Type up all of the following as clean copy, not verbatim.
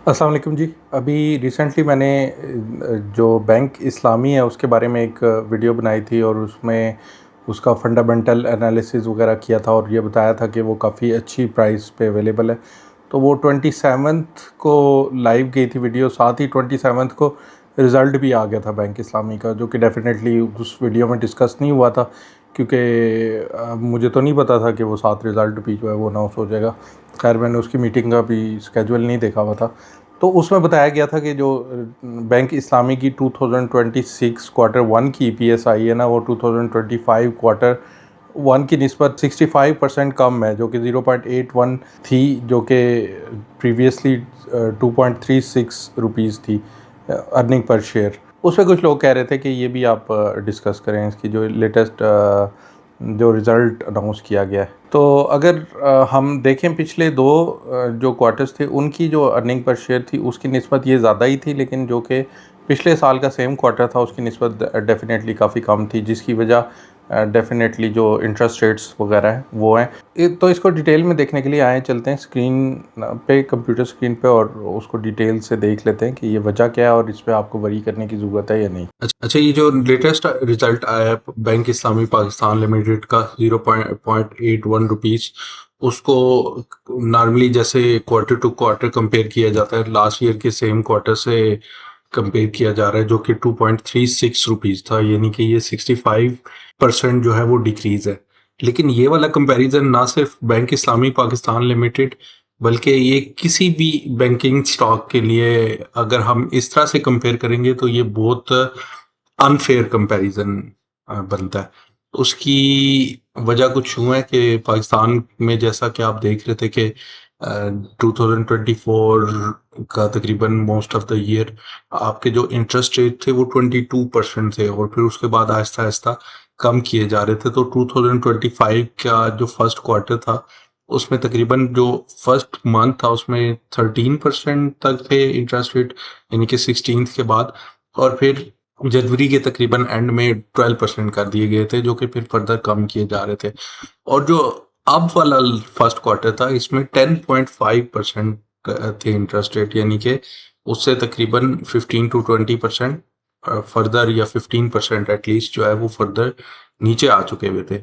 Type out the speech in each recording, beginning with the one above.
अस्सलाम वालेकुम जी। अभी रिसेंटली मैंने जो बैंक इस्लामी है उसके बारे में एक वीडियो बनाई थी और उसमें उसका फंडामेंटल एनालिसिस वगैरह किया था और ये बताया था कि वो काफ़ी अच्छी प्राइस पे अवेलेबल है। तो वो 27th को लाइव गई थी वीडियो, साथ ही 27th को रिज़ल्ट भी आ गया था बैंक इस्लामी का, जो कि डेफिनेटली उस वीडियो में डिस्कस नहीं हुआ था क्योंकि मुझे तो नहीं पता था कि वो साथ रिज़ल्ट भी जो है वो अनाउंस हो जाएगा। खैर मैंने उसकी मीटिंग का भी स्केजुअल नहीं देखा हुआ था। तो उसमें बताया गया था कि जो बैंक इस्लामी की 2026 क्वार्टर वन की ईपीएस आई है ना, वो 2025 क्वार्टर वन की निस्बत 65% कम है, जो कि 0.81 थी, जो कि प्रीवियसली 2.36 रुपीज़ थी अर्निंग पर शेयर। उसमें कुछ लोग कह रहे थे कि ये भी आप डिस्कस करें, इसकी जो लेटेस्ट जो रिज़ल्ट अनाउंस किया गया है। तो अगर हम देखें पिछले दो जो क्वार्टर्स थे उनकी जो अर्निंग पर शेयर थी उसकी निस्बत ये ज़्यादा ही थी, लेकिन जो कि पिछले साल का सेम क्वार्टर था उसकी निस्बत डेफिनेटली काफ़ी कम थी, जिसकी वजह डेफिनेटली जो इंटरेस्ट रेट्स वगैरह हैं वो हैं। तो इसको डिटेल में देखने के लिए आए चलते हैं स्क्रीन पे, कंप्यूटर स्क्रीन पे, और उसको डिटेल से देख लेते हैं कि ये वजह क्या है और इस पर आपको वरी करने की ज़रूरत है या नहीं। अच्छा, ये जो लेटेस्ट रिजल्ट आया है बैंक इस्लामी पाकिस्तान लिमिटेड का 0.81 रुपीज़, उसको नॉर्मली जैसे क्वार्टर टू क्वार्टर कंपेयर किया जाता है, लास्ट ईयर के सेम क्वार्टर से कंपेयर किया जा रहा है, जो कि 2.36 रुपीज़ था, यानी कि ये 65% जो है वो डिक्रीज है। लेकिन ये वाला कंपैरिजन ना सिर्फ बैंक इस्लामी पाकिस्तान लिमिटेड बल्कि ये किसी भी बैंकिंग स्टॉक के लिए अगर हम इस तरह से कंपेयर करेंगे तो ये बहुत अनफेयर कंपैरिजन बनता है। उसकी वजह कुछ यूँ है कि पाकिस्तान में जैसा कि आप देख रहे थे कि 2024 का तकरीबन मोस्ट ऑफ द ईयर आपके जो इंटरेस्ट रेट थे वो 22% थे और फिर उसके बाद आहिस्ता आहिस्ता कम किए जा रहे थे। तो 2025 का जो फर्स्ट क्वार्टर था उसमें तकरीबन जो फर्स्ट मंथ था उसमें 13% तक थे इंटरेस्ट रेट, यानी कि 16th के बाद, और फिर जनवरी के तकरीबन एंड में 12% कर दिए गए थे, जो कि फिर फर्दर कम किए जा रहे थे। और जो अब वाला फर्स्ट क्वार्टर था इसमें 10.5% थे इंटरेस्ट रेट, यानी कि उससे तकरीबन 15 to 20% फर्दर या 15% एटलीस्ट जो है वो फर्दर नीचे आ चुके हुए थे।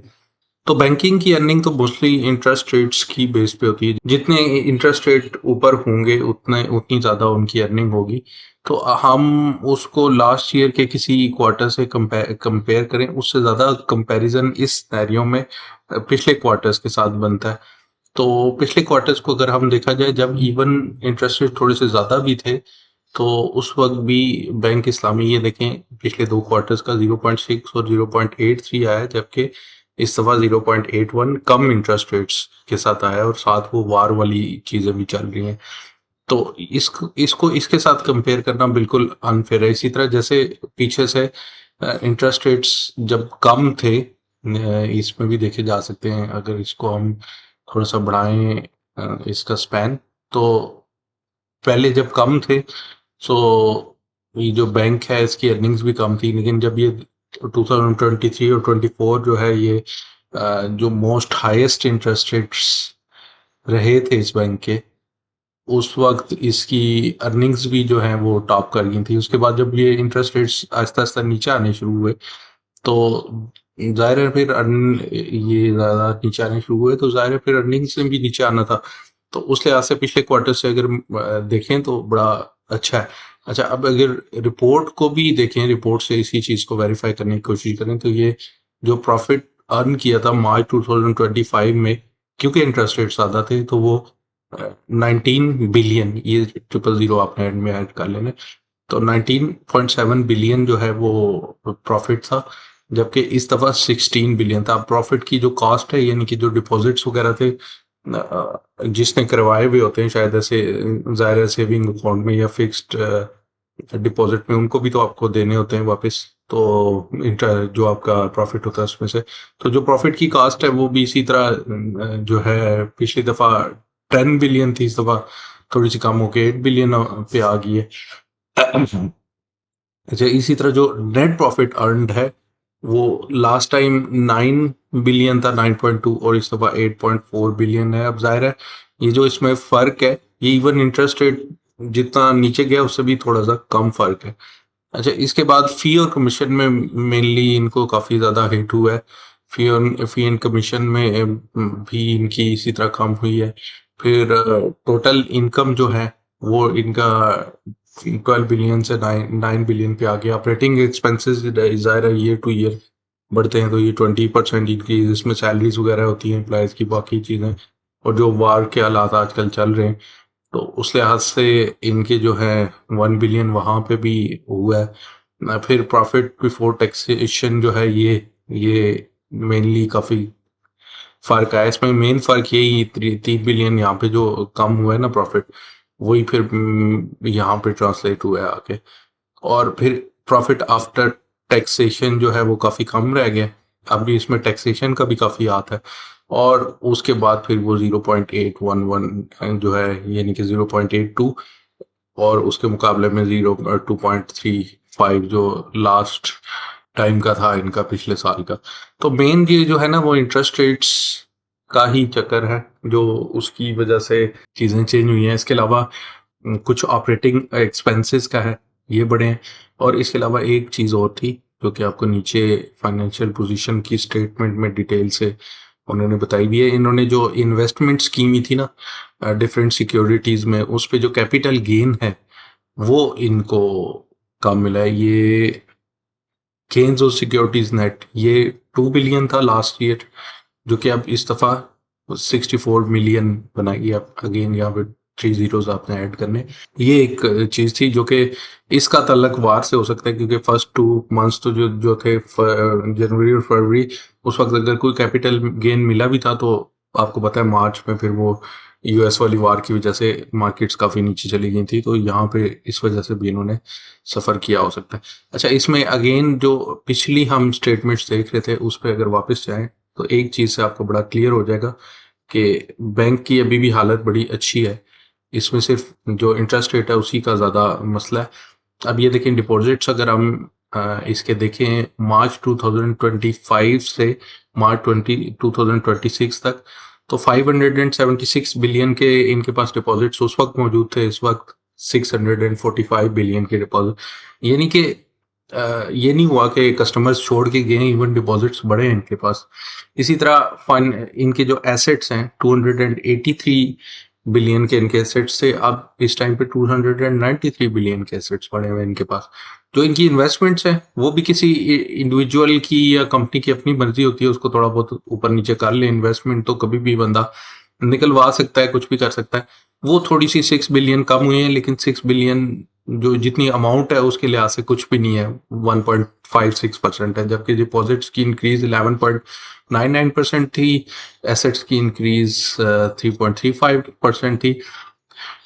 तो बैंकिंग की अर्निंग तो मोस्टली इंटरेस्ट रेट्स की बेस पे होती है, जितने इंटरेस्ट रेट ऊपर होंगे उतनी ज़्यादा उनकी अर्निंग होगी। तो हम उसको लास्ट ईयर के किसी क्वार्टर से कंपेयर करें, उससे ज़्यादा कंपैरिजन इस सिनेरियो में पिछले क्वार्टर्स के साथ बनता है। तो पिछले क्वार्टर्स को अगर हम देखा जाए, जब इवन इंटरेस्ट रेट थोड़े से ज़्यादा भी थे, तो उस वक्त भी बैंक इस्लामी, ये देखें पिछले दो क्वार्टर्स का 0.6 और 0.83 आया, जबकि इस दफ़ा 0.81 कम इंटरेस्ट रेट्स के साथ आया और साथ वो वार वाली चीज़ें भी चल रही हैं। तो इसको इसको इसके साथ कंपेयर करना बिल्कुल अनफेयर है। इसी तरह जैसे पीछे से इंटरेस्ट रेट्स जब कम थे, इसमें भी देखे जा सकते हैं, अगर इसको हम थोड़ा सा बढ़ाएं इसका स्पैन, तो पहले जब कम थे, सो ये जो बैंक है इसकी अर्निंग्स भी कम थी, लेकिन जब ये 2023 और 24 जो है ये जो मोस्ट हाईएस्ट इंटरेस्ट रेट्स रहे थे इस बैंक के, उस वक्त इसकी अर्निंग्स भी जो है वो टॉप कर गई थी। उसके बाद जब ये इंटरेस्ट रेट्स आहिस्ता आहिस्ता नीचे आने शुरू हुए, तो ज़ाहिर है फिर ये ज़्यादा नीचे आने शुरू हुए, तो ज़ाहिर है फिर अर्निंग्स में भी नीचे आना था। तो उस लिहाज से पिछले क्वार्टर से अगर देखें तो बड़ा अच्छा है। अच्छा, अब अगर रिपोर्ट को भी देखें, रिपोर्ट से इसी चीज़ को वेरीफाई करने की कोशिश करें, तो ये जो प्रॉफिट अर्न किया था मार्च 2025 में, क्योंकि इंटरेस्ट रेट ज़्यादा थे, तो वो 19 बिलियन, ये 000 आपने एंड में ऐड कर लेना, तो 19.7 बिलियन जो है वो प्रॉफिट था, जबकि इस दफ़ा 16 बिलियन था। प्रॉफिट की जो कॉस्ट है, यानी कि जो डिपॉजिट्स वगैरह थे जिसने करवाए हुए होते हैं शायद ऐसे ज़ाहिर सेविंग अकाउंट में या फिक्स्ड डिपॉजिट में, उनको भी तो आपको देने होते हैं वापस, तो इंटर जो आपका प्रॉफिट होता है उसमें से, तो जो प्रॉफिट की कास्ट है वो भी इसी तरह जो है पिछली दफ़ा 10 बिलियन थी, इस दफ़ा थोड़ी सी कम होकर 8 बिलियन पे आ गई है। अच्छा, इसी तरह जो नेट प्रॉफिट अर्नड है वो लास्ट टाइम 9 बिलियन था, 9.2, और इस दफ़ा 8.4 बिलियन है। अब जाहिर है ये जो इसमें फ़र्क है, ये इवन इंटरेस्ट रेट जितना नीचे गया उससे भी थोड़ा सा कम फर्क है। अच्छा, इसके बाद फी और कमीशन में मेनली इनको काफ़ी ज़्यादा हिट हुआ है। फी एंड कमीशन में भी इनकी इसी तरह कम हुई है। फिर टोटल इनकम जो है वो इनका 12 बिलियन से 9 बिलियन पे आ गया। ऑपरेटिंग एक्सपेंसेस ज़ाहिर है ईयर टू ईयर बढ़ते हैं, तो ये 20% इंक्रीज, इसमें सैलरीज वगैरह होती हैं एम्प्लॉयज़ की, बाकी चीज़ें, और जो वार के हालात आजकल चल रहे हैं, तो उस लिहाज से इनके जो है 1 बिलियन वहाँ पे भी हुआ है। फिर प्रॉफिट बिफोर टैक्सेशन जो है ये मेनली काफ़ी फ़र्क आया इसमें। मेन फ़र्क यही 3 बिलियन यहाँ पे जो कम हुआ है ना प्रॉफिट, वही फिर यहाँ पे ट्रांसलेट हुआ है आगे। और फिर प्रॉफिट आफ्टर टैक्सेशन जो है वो काफ़ी कम रह गया। अब भी इसमें टैक्सेशन का भी काफ़ी हाथ है। और उसके बाद फिर वो 0.811 जो है, यानी कि 0.82, और उसके मुकाबले में 2.35 जो लास्ट टाइम का था इनका, पिछले साल का। तो मेन ये जो है ना वो इंटरेस्ट रेट्स का ही चक्कर है जो उसकी वजह से चीज़ें चेंज हुई हैं। इसके अलावा कुछ ऑपरेटिंग एक्सपेंसेस का है, ये बढ़े हैं। और इसके अलावा एक चीज़ और थी जो कि आपको नीचे फाइनेंशियल पोजीशन की स्टेटमेंट में डिटेल से उन्होंने बताई भी है। इन्होंने जो इन्वेस्टमेंट स्कीम थी ना डिफरेंट सिक्योरिटीज़ में, उस पे जो कैपिटल गेन है वो इनको कम मिला है। ये गेन्स और सिक्योरिटीज नेट ये 2 बिलियन था लास्ट ईयर, जो कि अब इस दफ़ा 64 मिलियन बनाई। अब अगेन यहाँ पे 3 जीरोज आपने ऐड करने। ये एक चीज़ थी जो कि इसका तल्लक वार से हो सकता है, क्योंकि फर्स्ट 2 मंथ्स तो जो जो थे जनवरी और फरवरी, उस वक्त अगर कोई कैपिटल गेन मिला भी था तो आपको पता है मार्च में फिर वो यूएस वाली वार की वजह से मार्केट्स काफ़ी नीचे चली गई थी, तो यहाँ पे इस वजह से भी इन्होंने सफ़र किया हो सकता है। अच्छा, इसमें अगेन जो पिछली हम स्टेटमेंट्स देख रहे थे उस पर अगर वापस जाएं तो एक चीज़ से आपको बड़ा क्लियर हो जाएगा कि बैंक की अभी भी हालत बड़ी अच्छी है। इसमें सिर्फ जो इंटरेस्ट रेट है उसी का ज़्यादा मसला है। अब ये देखें डिपॉजिट्स, अगर हम इसके देखें मार्च 2025 से मार्च 2026 तक, तो 576 बिलियन के इनके पास डिपॉजिट्स उस वक्त मौजूद थे। इस वक्त 645 बिलियन के डिपॉजिट, यानी कि ये नहीं हुआ कि कस्टमर्स छोड़ के गए, इवन डिपॉजिट्स बढ़े हैं इनके पास। इसी तरह फाइन इनके जो एसेट्स हैं 283 बिलियन के इनके एसेट्स थे, अब इस टाइम पे 293 बिलियन के एसेट्स पड़े हुए हैं इनके पास। जो इनकी इन्वेस्टमेंट्स हैं वो भी किसी इंडिविजुअल की या कंपनी की अपनी मर्जी होती है, उसको थोड़ा बहुत ऊपर नीचे कर ले। इन्वेस्टमेंट तो कभी भी बंदा निकलवा सकता है, कुछ भी कर सकता है। वो थोड़ी सी 6 बिलियन कम हुई है, लेकिन 6 बिलियन जो जितनी अमाउंट है उसके लिहाज से कुछ भी नहीं है, 1.56% है। जबकि डिपॉजिट्स की इंक्रीज 11.99% थी, एसेट्स की इंक्रीज 3.35% थी,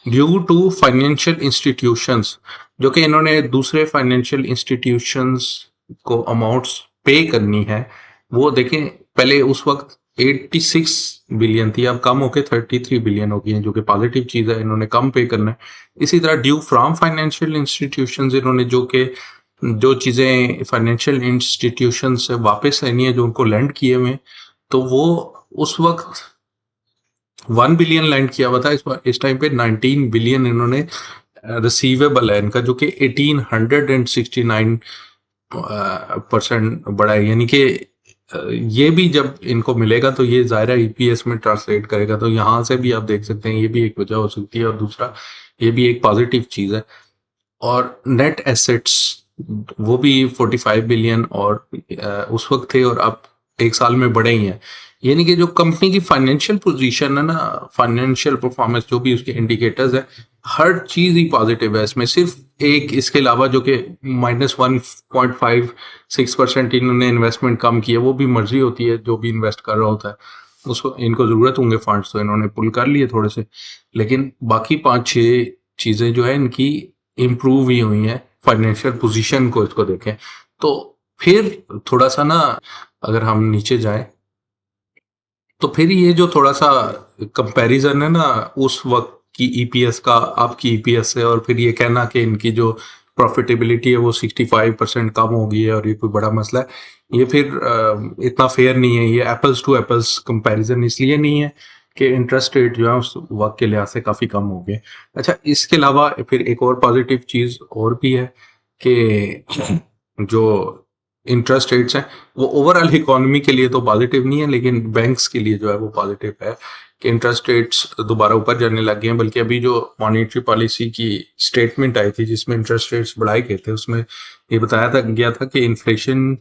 ड्यू टू फाइनेंशियल इंस्टीट्यूशंस, जो कि इन्होंने दूसरे फाइनेंशियल इंस्टीट्यूशंस को अमाउंट्स पे करनी है। वो देखें, पहले उस वक्त 86 बिलियन थी, अब कम होकर 33 बिलियन हो गई है, जो कि पॉजिटिव चीज़ है। इन्होंने कम पे करना है। इसी तरह ड्यू फ्रॉम फाइनेंशियल इंस्टीट्यूशंस, इन्होंने जो चीज़ें फाइनेंशियल इंस्टीट्यूशन से वापस लेनी है, जो उनको लैंड किए हुए, तो वो उस वक्त 1 बिलियन लैंड किया हुआ था। इस टाइम पे 19 बिलियन इन्होंने रिसीवेबल है इनका, जो कि 1869% बड़ा है। यानी कि ये भी जब इनको मिलेगा तो ये ज़ाहिर ईपीएस में ट्रांसलेट करेगा। तो यहाँ से भी आप देख सकते हैं, ये भी एक वजह हो सकती है। और दूसरा, ये भी एक पॉजिटिव चीज़ है। और नेट एसेट्स वो भी 45 बिलियन और उस वक्त थे, और अब एक साल में बढ़े ही हैं। यानी कि जो कंपनी की फाइनेंशियल पोजीशन है ना, फाइनेंशियल परफॉर्मेंस, जो भी उसके इंडिकेटर्स है, हर चीज़ ही पॉजिटिव है इसमें। सिर्फ एक इसके अलावा जो कि -1.56% इन्होंने इन्वेस्टमेंट कम की है, वो भी मर्जी होती है जो भी इन्वेस्ट कर रहा होता है, उसको इनको ज़रूरत होंगे फंड्स तो इन्होंने पुल कर लिए थोड़े से। लेकिन बाकी 5-6 चीज़ें जो है इनकी इम्प्रूव ही हुई हैं। फाइनेंशियल पोजीशन को इसको देखें तो फिर थोड़ा सा ना, अगर हम नीचे जाएं तो फिर ये जो थोड़ा सा कंपैरिजन है ना उस वक्त की ईपीएस का आपकी ईपीएस से, और फिर ये कहना कि इनकी जो प्रॉफिटेबिलिटी है वो 65% कम हो गई है और ये कोई बड़ा मसला है, ये फिर इतना फेयर नहीं है। ये एप्पल्स टू एप्पल्स कंपैरिजन इसलिए नहीं है कि इंटरेस्ट रेट जो है उस वक्त के लिहाज से काफ़ी कम हो गए। अच्छा, इसके अलावा फिर एक और पॉजिटिव चीज़ और भी है कि जो इंटरेस्ट रेट्स हैं वो ओवरऑल इकोनॉमी के लिए तो पॉजिटिव नहीं है, लेकिन बैंक्स के लिए जो है वो पॉजिटिव है कि इंटरेस्ट रेट्स दोबारा ऊपर जाने लग गए हैं। बल्कि अभी जो मॉनेटरी पॉलिसी की स्टेटमेंट आई थी जिसमें इंटरेस्ट रेट्स बढ़ाए गए थे, उसमें ये बताया था गया था कि इन्फ्लेशन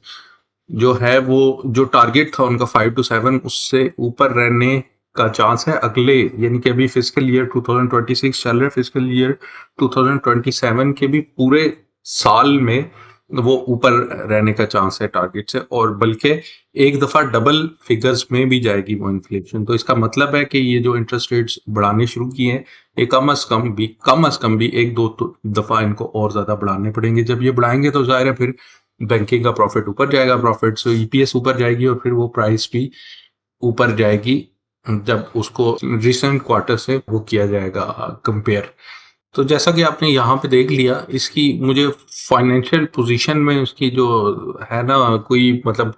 जो है वो जो टारगेट था उनका 5 to 7 उससे ऊपर रहने का चांस है अगले, यानी कि अभी फिजिकल ईयर 2026 चल रहा है, फिजिकल ईयर 2027 के भी पूरे साल में वो ऊपर रहने का चांस है टारगेट से, और बल्कि एक दफा डबल फिगर्स में भी जाएगी वो इन्फ्लेशन। तो इसका मतलब है कि ये जो इंटरेस्ट रेट्स बढ़ाने शुरू किए हैं, ये कम अज कम भी एक दो दफा इनको और ज्यादा बढ़ाने पड़ेंगे। जब ये बढ़ाएंगे तो जाहिर है फिर बैंकिंग का प्रॉफिट ऊपर जाएगा, प्रॉफिट से ईपीएस ऊपर जाएगी, और फिर वो प्राइस भी ऊपर जाएगी जब उसको रिसेंट क्वार्टर से वो किया जाएगा कंपेयर। तो जैसा कि आपने यहाँ पे देख लिया, इसकी मुझे फाइनेंशियल पोजीशन में उसकी जो है ना, कोई मतलब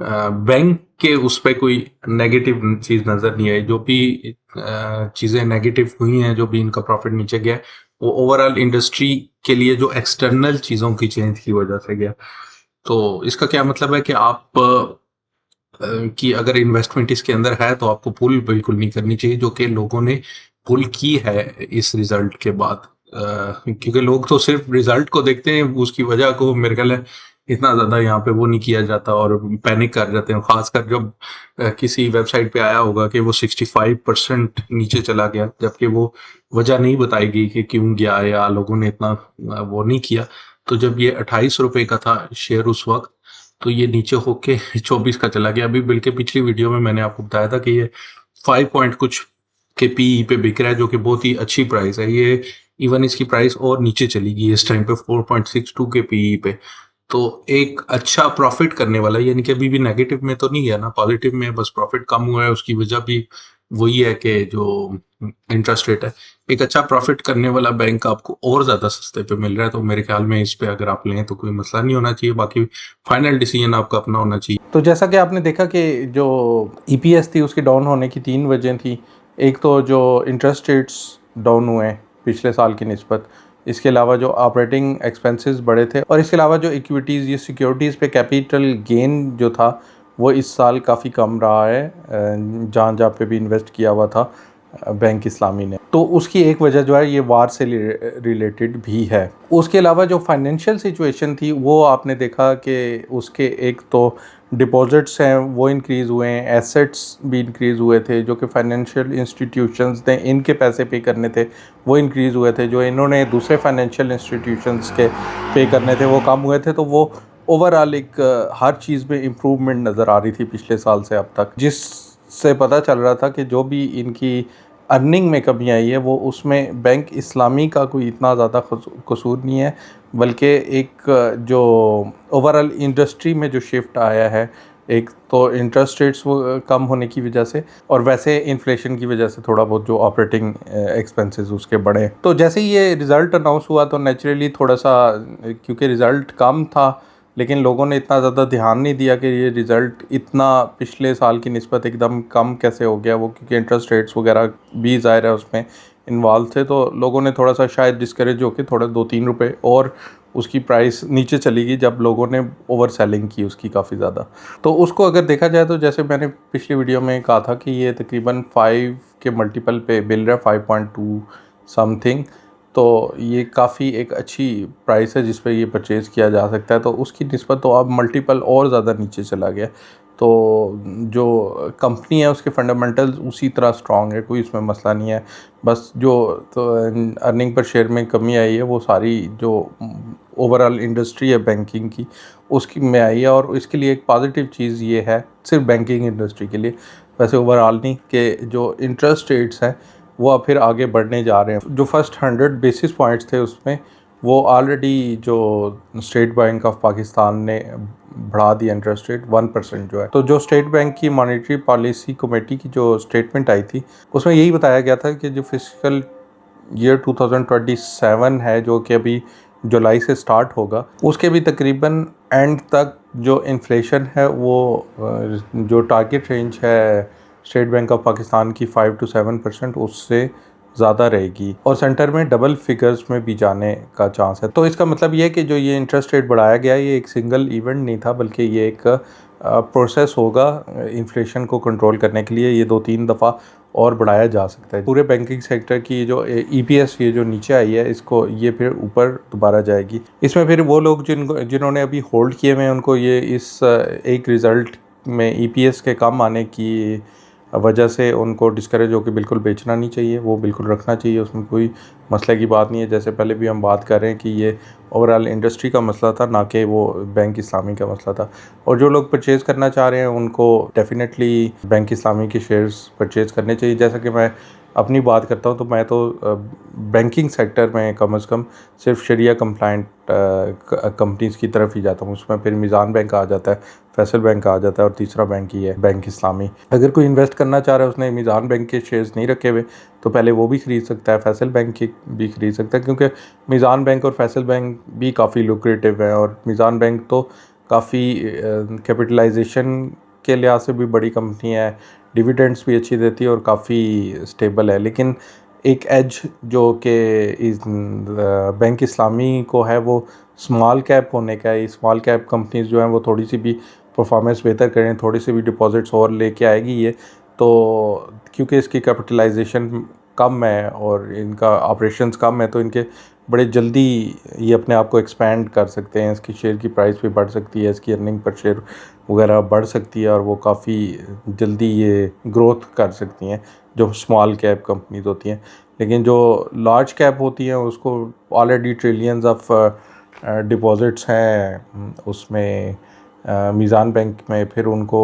बैंक के उस पे कोई नेगेटिव चीज नजर नहीं आई। जो भी चीजें नेगेटिव हुई हैं, जो भी इनका प्रॉफिट नीचे गया, वो ओवरऑल इंडस्ट्री के लिए जो एक्सटर्नल चीजों की चेंज की वजह से गया। तो इसका क्या मतलब है कि आप कि अगर इन्वेस्टमेंट इसके अंदर है तो आपको पुल बिल्कुल नहीं करनी चाहिए, जो कि लोगों ने पुल की है इस रिजल्ट के बाद। क्योंकि लोग तो सिर्फ रिजल्ट को देखते हैं, उसकी वजह को मेरे ख्याल है इतना ज्यादा यहाँ पे वो नहीं किया जाता और पैनिक कर जाते हैं। खासकर जब किसी वेबसाइट पे आया होगा कि वो 65% नीचे चला गया, जबकि वो वजह नहीं बताई गई कि क्यों गया या लोगों ने इतना वो नहीं किया। तो जब ये 28 रुपए का था शेयर उस वक्त, तो ये नीचे होके 24 का चला गया। अभी बल्कि पिछली वीडियो में मैंने आपको बताया था कि ये 5 पॉइंट कुछ के पीई पे बिक रहा है, जो कि बहुत ही अच्छी प्राइस है। ये इवन इसकी प्राइस और नीचे चली गई इस टाइम पे 4.62 के पीई पे। तो एक अच्छा प्रॉफिट करने वाला, यानी कि अभी भी नेगेटिव में तो नहीं गया ना, पॉजिटिव में, बस प्रॉफिट कम हुआ है। उसकी वजह भी वही है कि जो इंटरेस्ट रेट है, एक अच्छा प्रॉफिट करने वाला बैंक आपको और ज्यादा सस्ते पे मिल रहा है। तो मेरे ख्याल में इस पे अगर आप लें तो कोई मसला नहीं होना चाहिए। बाकी फाइनल डिसीजन आपका अपना होना चाहिए। तो जैसा कि आपने देखा कि जो ईपीएस थी उसकी डाउन होने की 3 वजह थी। एक तो जो इंटरेस्ट रेट्स डाउन हुए हैं पिछले साल की निस्बत, इसके अलावा जो ऑपरेटिंग एक्सपेंसेस बढ़े थे, और इसके अलावा जो इक्विटीज़ या सिक्योरिटीज़ पे कैपिटल गेन जो था वो इस साल काफ़ी कम रहा है, जहाँ जहाँ पे भी इन्वेस्ट किया हुआ था बैंक इस्लामी ने। तो उसकी एक वजह जो है ये वार से रिलेटेड भी है। उसके अलावा जो फाइनेंशियल सिचुएशन थी वो आपने देखा कि उसके एक तो डिपॉजिट्स हैं वो इंक्रीज़ हुए हैं, एसेट्स भी इंक्रीज़ हुए थे, जो कि फाइनेंशियल इंस्टीट्यूशंस ने इनके पैसे पे करने थे वो इंक्रीज़ हुए थे, जो इन्होंने दूसरे फाइनेंशियल इंस्टीट्यूशंस के पे करने थे वो कम हुए थे। तो वो ओवरऑल एक हर चीज़ में इम्प्रूवमेंट नज़र आ रही थी पिछले साल से अब तक, जिससे पता चल रहा था कि जो भी इनकी अर्निंग में कमी आई है वो उसमें बैंक इस्लामी का कोई इतना ज़्यादा कसूर नहीं है, बल्कि एक जो ओवरऑल इंडस्ट्री में जो शिफ्ट आया है, एक तो इंटरेस्ट रेट्स कम होने की वजह से, और वैसे इन्फ्लेशन की वजह से थोड़ा बहुत जो ऑपरेटिंग एक्सपेंसेस उसके बढ़े। तो जैसे ही ये रिज़ल्ट अनाउंस हुआ तो नेचुरली थोड़ा सा, क्योंकि रिज़ल्ट कम था लेकिन लोगों ने इतना ज़्यादा ध्यान नहीं दिया कि ये रिज़ल्ट इतना पिछले साल की निस्बत एकदम कम कैसे हो गया, वो क्योंकि इंटरेस्ट रेट्स वगैरह भी ज़ाहिर है उसमें इन्वॉल्व थे। तो लोगों ने थोड़ा सा शायद डिस्करेज होकर थोड़ा 2-3 रुपए और उसकी प्राइस नीचे चली गई जब लोगों ने ओवर सेलिंग की उसकी काफ़ी ज़्यादा। तो उसको अगर देखा जाए तो जैसे मैंने पिछली वीडियो में कहा था कि ये तकरीबन 5 के मल्टीपल पे मिल रहा है, 5.2 समथिंग। तो ये काफ़ी एक अच्छी प्राइस है जिस पे ये परचेज़ किया जा सकता है। तो उसकी निस्बत तो अब मल्टीपल और ज़्यादा नीचे चला गया। तो जो कंपनी है उसके फंडामेंटल्स उसी तरह स्ट्रॉन्ग है, कोई इसमें मसला नहीं है। बस जो तो अर्निंग पर शेयर में कमी आई है वो सारी जो ओवरऑल इंडस्ट्री है बैंकिंग की उसकी में आई है। और इसके लिए एक पॉजिटिव चीज़ ये है, सिर्फ बैंकिंग इंडस्ट्री के लिए, वैसे ओवरऑल नहीं, कि जो इंटरेस्ट रेट्स हैं वो अब फिर आगे बढ़ने जा रहे हैं। जो फर्स्ट 100 बेसिस पॉइंट्स थे उसमें वो ऑलरेडी जो स्टेट बैंक ऑफ पाकिस्तान ने बढ़ा दिया इंटरेस्ट रेट 1% जो है। तो जो स्टेट बैंक की मॉनेटरी पॉलिसी कमेटी की जो स्टेटमेंट आई थी उसमें यही बताया गया था कि जो फिजिकल ईयर 2027 है, जो कि अभी जुलाई से स्टार्ट होगा, उसके भी तकरीबन एंड तक जो इन्फ्लेशन है वो जो टारगेट रेंज है स्टेट बैंक ऑफ पाकिस्तान की 5 to 7% उससे ज़्यादा रहेगी और सेंटर में डबल फिगर्स में भी जाने का चांस है। तो इसका मतलब ये है कि जो ये इंटरेस्ट रेट बढ़ाया गया ये एक सिंगल इवेंट नहीं था, बल्कि ये एक प्रोसेस होगा इन्फ्लेशन को कंट्रोल करने के लिए। ये 2-3 दफ़ा और बढ़ाया जा सकता है। पूरे बैंकिंग सेक्टर की जो ईपीएस ये जो नीचे आई है, इसको ये फिर ऊपर दोबारा जाएगी। इसमें फिर वो लोग जिन्होंने अभी होल्ड किए हुए हैं उनको ये इस एक रिज़ल्ट में ईपीएस के कम आने की वजह से उनको डिस्करेज होकर बिल्कुल बेचना नहीं चाहिए, वो बिल्कुल रखना चाहिए। उसमें कोई मसले की बात नहीं है। जैसे पहले भी हम बात कर रहे हैं कि ये ओवरऑल इंडस्ट्री का मसला था, ना कि वो बैंक इस्लामी का मसला था। और जो लोग परचेज़ करना चाह रहे हैं उनको डेफिनेटली बैंक इस्लामी के शेयर्स परचेज़ करने चाहिए। जैसा कि मैं अपनी बात करता हूँ तो मैं तो बैंकिंग सेक्टर में कम से कम सिर्फ शरिया कंप्लाइंट कंपनीज़ की तरफ ही जाता हूँ। उसमें फिर मीज़ान बैंक आ जाता है, फैसल बैंक आ जाता है और तीसरा बैंक ही है बैंक इस्लामी। अगर कोई इन्वेस्ट करना चाह रहा है, उसने मीज़ान बैंक के शेयर्स नहीं रखे हुए, तो पहले वो भी ख़रीद सकता है, फैसल बैंक के भी ख़रीद सकता है, क्योंकि मीज़ान बैंक और फैसल बैंक भी काफ़ी लुक्रेटिव है। और मीज़ान बैंक तो काफ़ी कैपिटलाइजेशन के लिहाज से भी बड़ी कंपनी है, डिविडेंड्स भी अच्छी देती है और काफ़ी स्टेबल है। लेकिन एक एज जो कि इस बैंक इस्लामी को है वो स्मॉल कैप होने का है। स्मॉल कैप कंपनीज़ जो हैं वो थोड़ी सी भी परफॉर्मेंस बेहतर करें, थोड़ी सी भी डिपॉजिट्स और लेके आएगी ये, तो क्योंकि इसकी कैपिटलाइजेशन कम है और इनका ऑपरेशंस कम है, तो इनके बड़े जल्दी ये अपने आप को एक्सपैंड कर सकते हैं। इसकी शेयर की प्राइस भी बढ़ सकती है, इसकी अर्निंग पर शेयर वगैरह बढ़ सकती है और वो काफ़ी जल्दी ये ग्रोथ कर सकती हैं, जो स्मॉल कैप कंपनीज होती हैं। लेकिन जो लार्ज कैप होती हैं उसको ऑलरेडी ट्रिलियंस ऑफ डिपॉजिट्स हैं उसमें मीज़ान बैंक में। फिर उनको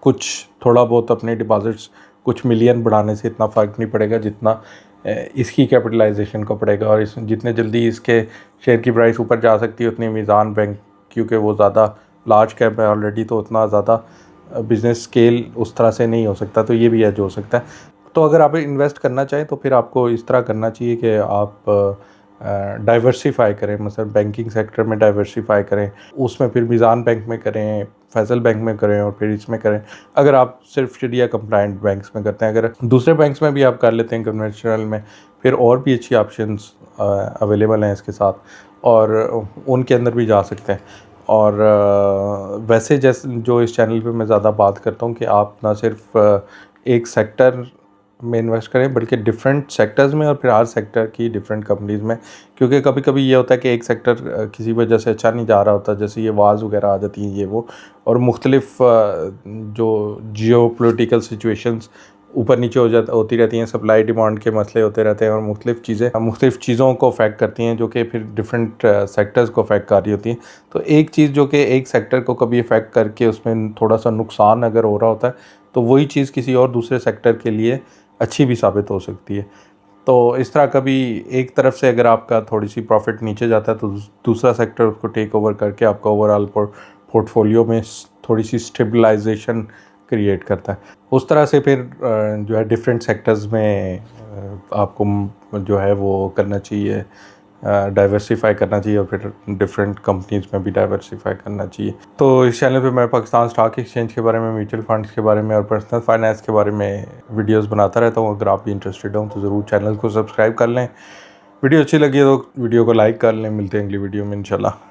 कुछ थोड़ा बहुत अपने डिपॉजिट्स कुछ मिलियन बढ़ाने से इतना फ़र्क नहीं पड़ेगा जितना इसकी कैपिटलाइजेशन को पड़ेगा। और इस जितने जल्दी इसके शेयर की प्राइस ऊपर जा सकती है उतनी मीज़ान बैंक, क्योंकि वो ज़्यादा लार्ज कैप है ऑलरेडी, तो उतना ज़्यादा बिज़नेस स्केल उस तरह से नहीं हो सकता, तो ये भी एज हो सकता है। तो अगर आप इन्वेस्ट करना चाहें तो फिर आपको इस तरह करना चाहिए कि आप डाइवर्सिफ़ाई करें, मतलब बैंकिंग सेक्टर में डाइवर्सिफ़ाई करें, उसमें फिर मीज़ान बैंक में करें, फैसल बैंक में करें और फिर इसमें करें। अगर आप सिर्फ शरिया कंप्लाइंट बैंक्स में करते हैं, अगर दूसरे बैंक्स में भी आप कर लेते हैं कन्वेंशनल में, फिर और भी अच्छी ऑप्शंस अवेलेबल हैं इसके साथ, और उनके अंदर भी जा सकते हैं। और वैसे जैसे जो इस चैनल पे मैं ज़्यादा बात करता हूँ कि आप ना सिर्फ एक सेक्टर में इन्वेस्ट करें, बल्कि डिफरेंट सेक्टर्स में और फिर हर सेक्टर की डिफरेंट कंपनीज़ में। क्योंकि कभी कभी ये होता है कि एक सेक्टर किसी वजह से अच्छा नहीं जा रहा होता, जैसे ये वार्स वगैरह आ जाती हैं ये वो, और मुख्तलिफ जो जियो पोलिटिकल सिचुएशंस ऊपर नीचे होती रहती हैं, सप्लाई डिमांड के मसले होते रहते हैं और मुख्तलिफ चीज़ों को अफेक्ट करती हैं, जो कि फिर डिफरेंट सेक्टर्स को अफेक्ट कर रही होती हैं। तो एक चीज़ जो कि एक सेक्टर को कभी अफेक्ट करके उसमें थोड़ा सा नुकसान अगर हो रहा होता है, तो वही चीज़ किसी और दूसरे सेक्टर के लिए अच्छी भी साबित हो सकती है। तो इस तरह कभी एक तरफ से अगर आपका थोड़ी सी प्रॉफिट नीचे जाता है तो दूसरा सेक्टर उसको टेक ओवर करके आपका ओवरऑल पोर्टफोलियो में थोड़ी सी स्टेबलाइजेशन क्रिएट करता है। उस तरह से फिर जो है डिफरेंट सेक्टर्स में आपको जो है वो करना चाहिए, डाइवर्सिफाई करना चाहिए और फिर डिफरेंट कंपनीज़ में भी डाइवर्सिफाई करना चाहिए। तो इस चैनल पे मैं पाकिस्तान स्टॉक एक्सचेंज के बारे में, म्यूचुअल फंड्स के बारे में और पर्सनल फाइनेंस के बारे में वीडियोस बनाता रहता हूँ। अगर आप भी इंटरेस्टेड हो तो ज़रूर चैनल को सब्सक्राइब कर लें। वीडियो अच्छी लगी तो वीडियो को लाइक कर लें। मिलते हैं अगली वीडियो में इंशाल्लाह।